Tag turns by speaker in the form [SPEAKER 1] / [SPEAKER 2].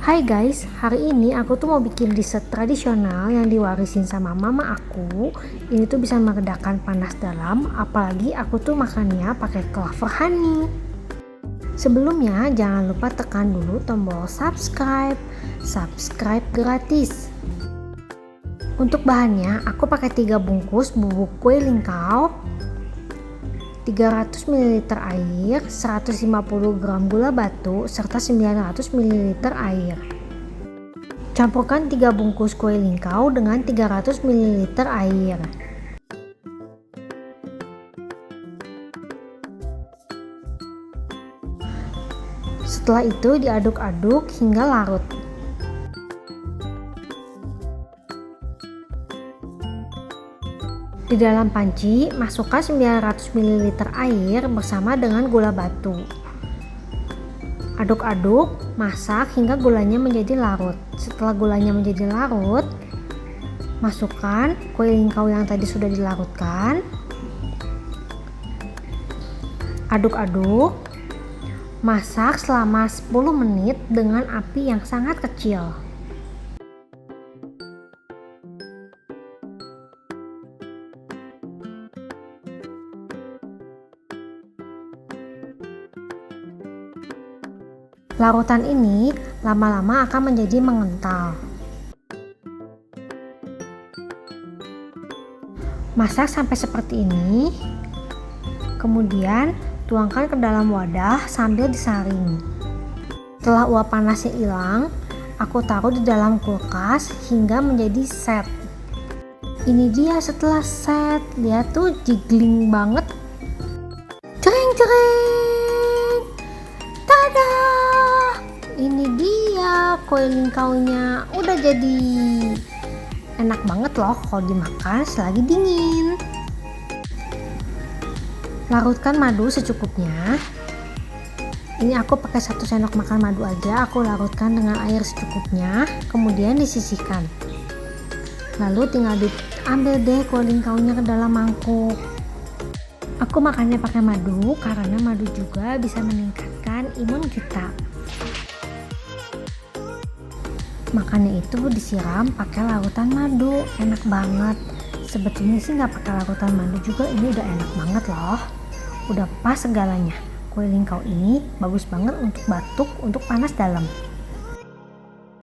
[SPEAKER 1] Hai guys, hari ini aku tuh mau bikin dessert tradisional yang diwarisin sama mama aku. Ini tuh bisa meredakan panas dalam, apalagi aku tuh makannya pakai clover honey. Sebelumnya jangan lupa tekan dulu tombol subscribe gratis. Untuk bahannya aku pakai 3 bungkus bubuk kue lingkau, 300 ml air, 150 gram gula batu, serta 900 ml air. Campurkan 3 bungkus kue lingkau dengan 300 ml air. Setelah itu diaduk-aduk hingga larut. Di dalam panci, masukkan 900 ml air bersama dengan gula batu. Aduk-aduk, masak hingga gulanya menjadi larut. Setelah gulanya menjadi larut, masukkan kue lingkau yang tadi sudah dilarutkan. Aduk-aduk, masak selama 10 menit dengan api yang sangat kecil. Larutan ini lama-lama akan menjadi mengental. Masak sampai seperti ini. Kemudian tuangkan ke dalam wadah sambil disaring. Setelah uap panasnya hilang, aku taruh di dalam kulkas hingga menjadi set. Ini dia setelah set. Lihat tuh jiggling banget. Cereng-cereng. Tada! Ini dia kue lingkaunya, udah jadi. Enak banget loh kalau dimakan selagi dingin. Larutkan madu secukupnya. Ini aku pakai 1 sendok makan madu aja, aku larutkan dengan air secukupnya, kemudian disisihkan. Lalu tinggal diambil deh kue lingkaunya ke dalam mangkuk. Aku makannya pakai madu karena madu juga bisa meningkatkan imun kita. Makannya itu disiram pakai larutan madu, enak banget. Sebetulnya sih nggak pakai larutan madu juga, ini udah enak banget loh. Udah pas segalanya. Kue lingkau ini bagus banget untuk batuk, untuk panas dalam.